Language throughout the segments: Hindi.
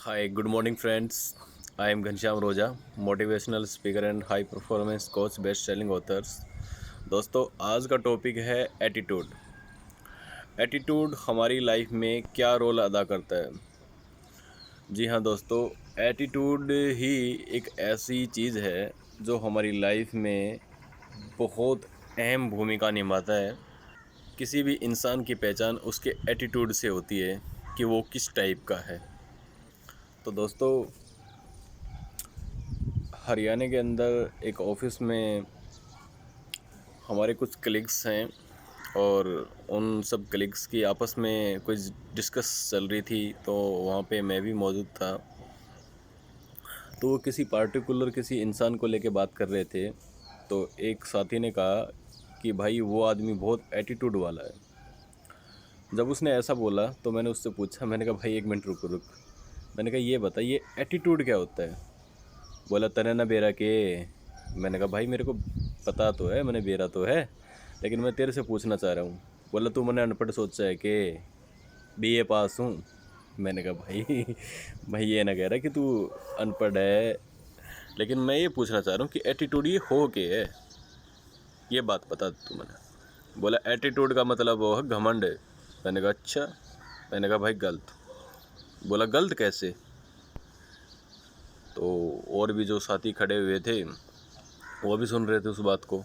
Hi, good morning, friends. I am Ghanshyam Roja, motivational speaker and high performance coach, best selling authors. दोस्तों, आज का टॉपिक है एटीट्यूड। एटीट्यूड हमारी लाइफ में क्या रोल अदा करता है? जी हाँ दोस्तों, एटीट्यूड ही एक ऐसी चीज़ है जो हमारी लाइफ में बहुत अहम भूमिका निभाता है। किसी भी इंसान की पहचान उसके एटीट्यूड से होती है कि वो किस टाइप का है। तो दोस्तों, हरियाणा के अंदर एक ऑफिस में हमारे कुछ कलीग्स हैं और उन सब कलीग्स की आपस में कुछ डिस्कस चल रही थी, तो वहाँ पे मैं भी मौजूद था। तो वो किसी इंसान को लेके बात कर रहे थे। तो एक साथी ने कहा कि भाई वो आदमी बहुत एटीट्यूड वाला है। जब उसने ऐसा बोला तो मैंने उससे पूछा, मैंने कहा भाई एक मिनट रुक रुक, मैंने कहा ये बता, ये एटीट्यूड क्या होता है? बोला तने ना बेरा के। मैंने कहा भाई मेरे को पता तो है, मैंने बेरा तो है, लेकिन मैं तेरे से पूछना चाह रहा हूँ। बोला तू मैंने अनपढ़ सोचा है कि बीए पास हूँ। मैंने कहा भाई भाई ये ना कह रहा कि तू अनपढ़ है, लेकिन मैं ये पूछना चाह रहा हूँ कि एटीट्यूड ये हो के है, ये बात बता तू मैंने। बोला एटीट्यूड का मतलब वो है घमंड है। मैंने कहा अच्छा। मैंने कहा भाई गलत। बोला गलत कैसे? तो और भी जो साथी खड़े हुए थे वो भी सुन रहे थे उस बात को।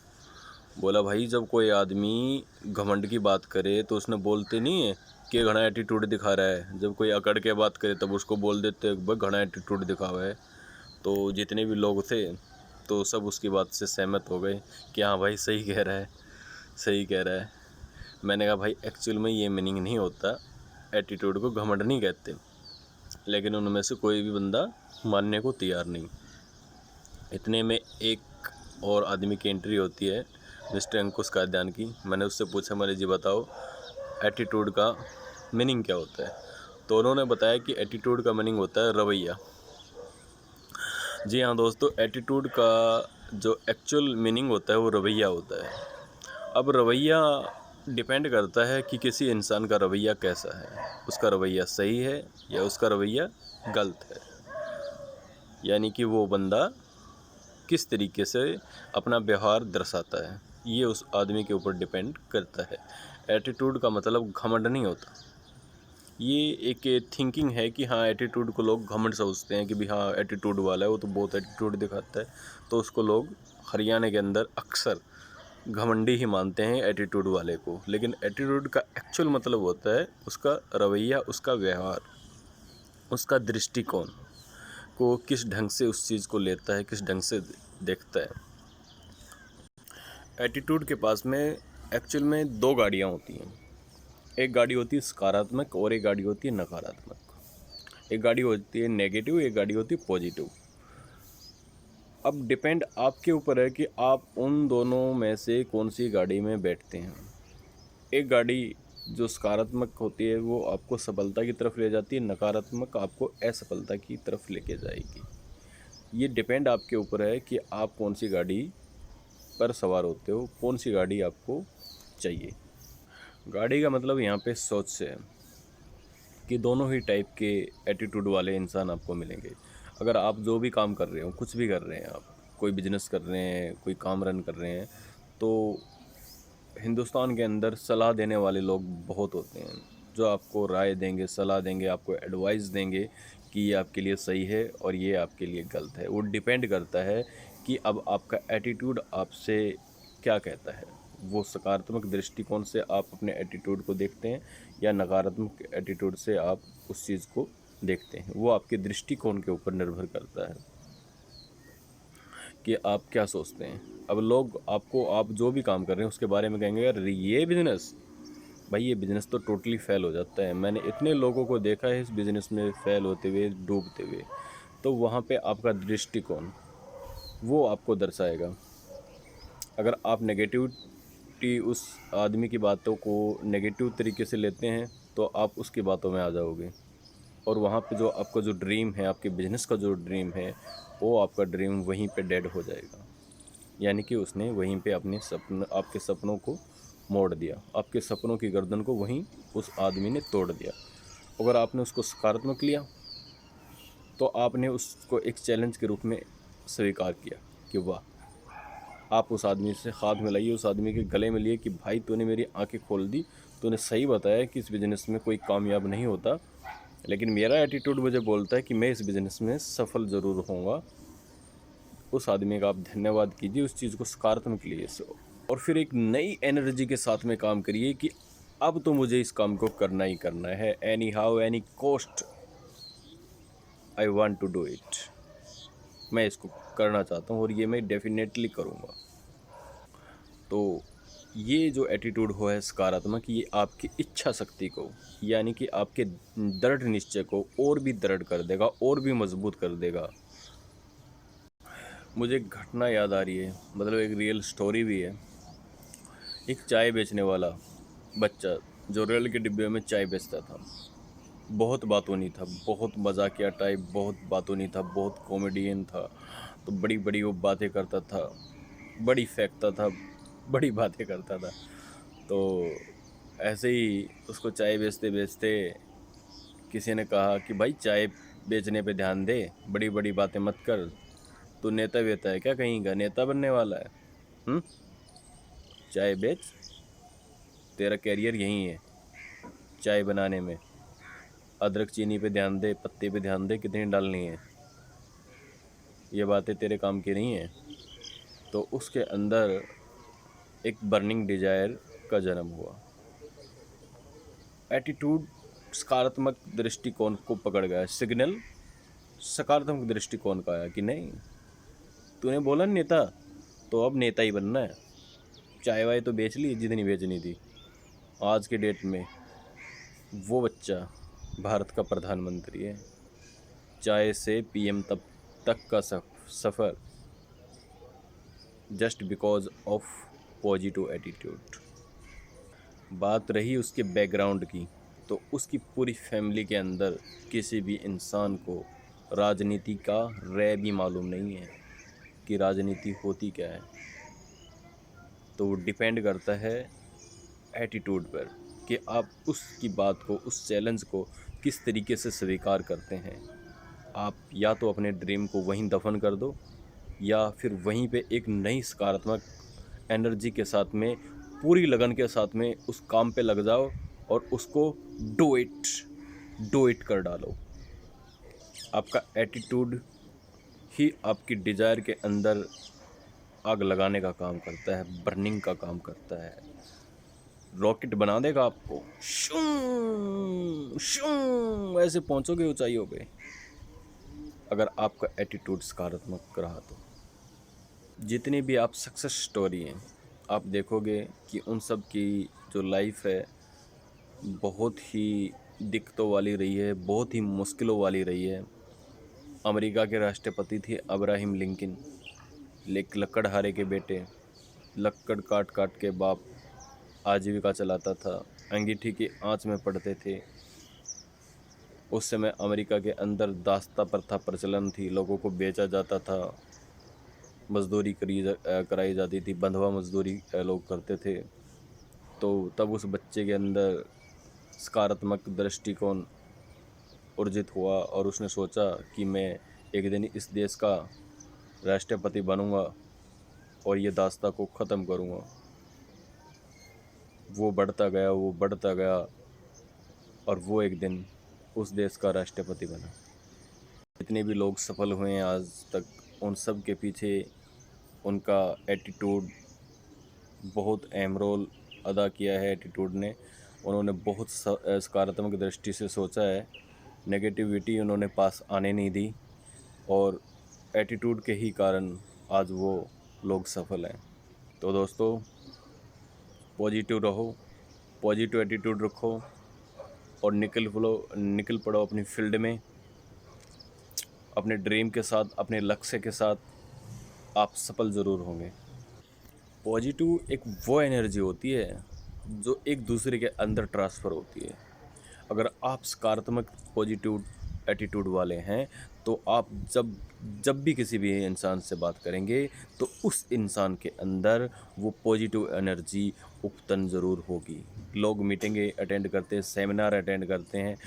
बोला भाई जब कोई आदमी घमंड की बात करे तो उसने बोलते नहीं है कि घना एटीट्यूड दिखा रहा है। जब कोई अकड़ के बात करे तब उसको बोल देते हैं भाई घना एटीट्यूड दिखा हुआ है। तो जितने भी लोग थे तो सब उसकी बात से सहमत हो गए कि हाँ भाई सही कह रहा है, सही कह रहा है। मैंने कहा भाई एक्चुअल में ये मीनिंग नहीं होता, एटीट्यूड को घमंड नहीं कहते, लेकिन उनमें से कोई भी बंदा मानने को तैयार नहीं। इतने में एक और आदमी की एंट्री होती है, मिस्टर अंकुश काद्यान की। मैंने उससे पूछा, मैंने जी बताओ एटीट्यूड का मीनिंग क्या होता है? तो उन्होंने बताया कि एटीट्यूड का मीनिंग होता है रवैया। जी हाँ दोस्तों, एटीट्यूड का जो एक्चुअल मीनिंग होता है वो रवैया होता है। अब रवैया डिपेंड करता है कि किसी इंसान का रवैया कैसा है, उसका रवैया सही है या उसका रवैया गलत है, यानी कि वो बंदा किस तरीके से अपना व्यवहार दर्शाता है, ये उस आदमी के ऊपर डिपेंड करता है। एटीट्यूड का मतलब घमंड नहीं होता। ये एक थिंकिंग है कि हाँ एटीट्यूड को लोग घमंड समझते हैं कि भी हाँ एटीट्यूड वाला है, वो तो बहुत एटीट्यूड दिखाता है, तो उसको लोग हरियाणा के अंदर अक्सर घमंडी ही मानते हैं एटीट्यूड वाले को। लेकिन एटीट्यूड का एक्चुअल मतलब होता है उसका रवैया, उसका व्यवहार, उसका दृष्टिकोण को किस ढंग से उस चीज़ को लेता है, किस ढंग से देखता है। एटीट्यूड के पास में एक्चुअल में दो गाड़ियाँ होती हैं। एक गाड़ी होती है सकारात्मक और एक गाड़ी होती है नकारात्मक। एक गाड़ी होती है नेगेटिव, एक गाड़ी होती है पॉजिटिव। अब डिपेंड आपके ऊपर है कि आप उन दोनों में से कौन सी गाड़ी में बैठते हैं। एक गाड़ी जो सकारात्मक होती है वो आपको सफलता की तरफ ले जाती है, नकारात्मक आपको असफलता की तरफ लेके जाएगी। ये डिपेंड आपके ऊपर है कि आप कौन सी गाड़ी पर सवार होते हो, कौन सी गाड़ी आपको चाहिए। गाड़ी का मतलब यहाँ पे सोच से है कि दोनों ही टाइप के एटीट्यूड वाले इंसान आपको मिलेंगे। अगर आप जो भी काम कर रहे हो, कुछ भी कर रहे हैं, आप कोई बिजनेस कर रहे हैं, कोई काम रन कर रहे हैं, तो हिंदुस्तान के अंदर सलाह देने वाले लोग बहुत होते हैं जो आपको राय देंगे, सलाह देंगे, आपको एडवाइस देंगे कि ये आपके लिए सही है और ये आपके लिए गलत है। वो डिपेंड करता है कि अब आपका एटीट्यूड आपसे क्या कहता है। वो सकारात्मक दृष्टिकोण से आप अपने एटीट्यूड को देखते हैं या नकारात्मक एटीट्यूड से आप उस चीज़ को देखते हैं, वो आपके दृष्टिकोण के ऊपर निर्भर करता है कि आप क्या सोचते हैं। अब लोग आपको, आप जो भी काम कर रहे हैं उसके बारे में कहेंगे यार ये बिज़नेस, भाई ये बिज़नेस तो टोटली फेल हो जाता है, मैंने इतने लोगों को देखा है इस बिज़नेस में फेल होते हुए, डूबते हुए। तो वहाँ पे आपका दृष्टिकोण वो आपको दर्शाएगा। अगर आप नेगेटिविटी, उस आदमी की बातों को नेगेटिव तरीके से लेते हैं तो आप उसकी बातों में आ जाओगे और वहाँ पे जो आपका जो ड्रीम है, आपके बिजनेस का जो ड्रीम है, वो आपका ड्रीम वहीं पे डेड हो जाएगा। यानी कि उसने वहीं पे अपने आपके सपनों को मोड़ दिया, आपके सपनों की गर्दन को वहीं उस आदमी ने तोड़ दिया। अगर आपने उसको सकारात्मक लिया तो आपने उसको एक चैलेंज के रूप में स्वीकार किया कि वाह, आप उस आदमी से हाथ मिलाइए, उस आदमी के गले मिलिए कि भाई तूने मेरी आंखें खोल दी, तूने सही बताया कि इस बिज़नेस में कोई कामयाब नहीं होता, लेकिन मेरा एटीट्यूड मुझे बोलता है कि मैं इस बिज़नेस में सफल ज़रूर होऊंगा। उस आदमी का आप धन्यवाद कीजिए, उस चीज़ को सकारात्मक लिए से, और फिर एक नई एनर्जी के साथ में काम करिए कि अब तो मुझे इस काम को करना ही करना है, anyhow any cost I want to do it. मैं इसको करना चाहता हूँ और ये मैं डेफिनेटली करूँगा। तो ये जो एटीट्यूड हो है सकारात्मक, ये आपकी इच्छा शक्ति को, यानी कि आपके दृढ़ निश्चय को और भी दृढ़ कर देगा, और भी मजबूत कर देगा। मुझे एक घटना याद आ रही है, मतलब एक रियल स्टोरी भी है। एक चाय बेचने वाला बच्चा जो रेल के डिब्बे में चाय बेचता था, बहुत बातूनी था, बहुत मजाकिया टाइप, बहुत बातूनी था, बहुत कॉमेडियन था। तो बड़ी बड़ी वो बातें करता था, बड़ी फेंकता था, बड़ी बातें करता था। तो ऐसे ही उसको चाय बेचते बेचते किसी ने कहा कि भाई चाय बेचने पे ध्यान दे, बड़ी बड़ी बातें मत कर, तू नेता वेता है क्या, कहीं का नेता बनने वाला है? चाय बेच, तेरा कैरियर यही है चाय बनाने में। अदरक चीनी पे ध्यान दे, पत्ते पे ध्यान दे, कितनी डालनी है, ये बातें तेरे काम की नहीं है। तो उसके अंदर एक बर्निंग डिजायर का जन्म हुआ। एटीट्यूड सकारात्मक दृष्टिकोण को पकड़ गया, सिग्नल सकारात्मक दृष्टिकोण का आया कि नहीं, तूने बोला नेता, तो अब नेता ही बनना है। चाय वाय तो बेच ली जितनी बेचनी थी। आज के डेट में वो बच्चा भारत का प्रधानमंत्री है। चाय से पीएम तब तक का सफ़र just because of positive attitude. बात रही उसके बैकग्राउंड की, तो उसकी पूरी फैमिली के अंदर किसी भी इंसान को राजनीति का रे भी मालूम नहीं है कि राजनीति होती क्या है। तो वो डिपेंड करता है एटीट्यूड पर कि आप उसकी बात को, उस चैलेंज को किस तरीके से स्वीकार करते हैं। आप या तो अपने ड्रीम को वहीं दफन कर दो, या फिर वहीं पे एक नई सकारात्मक एनर्जी के साथ में, पूरी लगन के साथ में उस काम पे लग जाओ और उसको डू इट कर डालो। आपका एटीट्यूड ही आपकी डिज़ायर के अंदर आग लगाने का काम करता है, बर्निंग का काम करता है। रॉकेट बना देगा आपको, शूं शूं ऐसे पहुंचोगे ऊंचाइयों पे, अगर आपका एटीट्यूड सकारात्मक रहा तो। जितनी भी आप सक्सेस स्टोरी हैं, आप देखोगे कि उन सब की जो लाइफ है बहुत ही दिक्कतों वाली रही है, बहुत ही मुश्किलों वाली रही है। अमेरिका के राष्ट्रपति थे अब्राहम लिंकन, लकड़हारे के बेटे, लकड़ काट काट के बाप आजीविका चलाता था, अंगीठी की आंच में पड़ते थे। उस समय अमेरिका के अंदर दास्ता प्रथा प्रचलन थी, लोगों को बेचा जाता था, मजदूरी कराई जाती थी, बंधुआ मजदूरी लोग करते थे। तो तब उस बच्चे के अंदर सकारात्मक दृष्टिकोण उर्जित हुआ और उसने सोचा कि मैं एक दिन इस देश का राष्ट्रपति बनूंगा और ये दास्ता को ख़त्म करूंगा। वो बढ़ता गया, वो बढ़ता गया, और वो एक दिन उस देश का राष्ट्रपति बना। जितने भी लोग सफल हुए हैं आज तक, उन सब के पीछे उनका एटीट्यूड बहुत अहम रोल अदा किया है। एटीट्यूड ने, उन्होंने बहुत सकारात्मक दृष्टि से सोचा है, नेगेटिविटी उन्होंने पास आने नहीं दी, और एटीट्यूड के ही कारण आज वो लोग सफल हैं। तो दोस्तों, पॉजिटिव रहो, पॉजिटिव एटीट्यूड रखो और निकल पड़ो अपनी फील्ड में, अपने ड्रीम के साथ, अपने लक्ष्य के साथ आप सफल ज़रूर होंगे। पॉजिटिव एक वो एनर्जी होती है जो एक दूसरे के अंदर ट्रांसफ़र होती है। अगर आप सकारात्मक पॉजिटिव एटीट्यूड वाले हैं, तो आप जब भी किसी भी इंसान से बात करेंगे, तो उस इंसान के अंदर वो पॉजिटिव एनर्जी उत्पन्न ज़रूर होगी। लोग मीटिंगें अटेंड करते हैं, सेमिनार अटेंड करते हैं,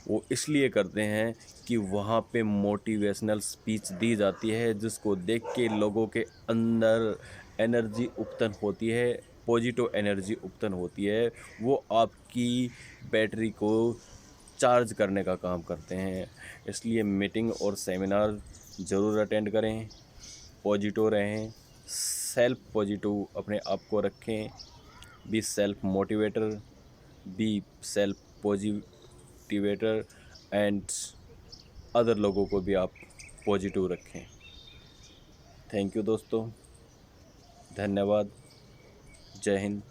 वो इसलिए करते हैं कि वहाँ पे मोटिवेशनल स्पीच दी जाती है, जिसको देख के लोगों के अंदर एनर्जी उत्पन्न होती है, पॉजिटिव एनर्जी उत्पन्न होती है। वो आपकी बैटरी को चार्ज करने का काम करते हैं। इसलिए मीटिंग और सेमिनार ज़रूर अटेंड करें, पॉजिटिव रहें, सेल्फ पॉजिटिव अपने आप को रखें, be self motivator, be self positivator and other लोगों को भी आप पॉजिटिव रखें। थैंक यू दोस्तों, धन्यवाद, जय हिंद।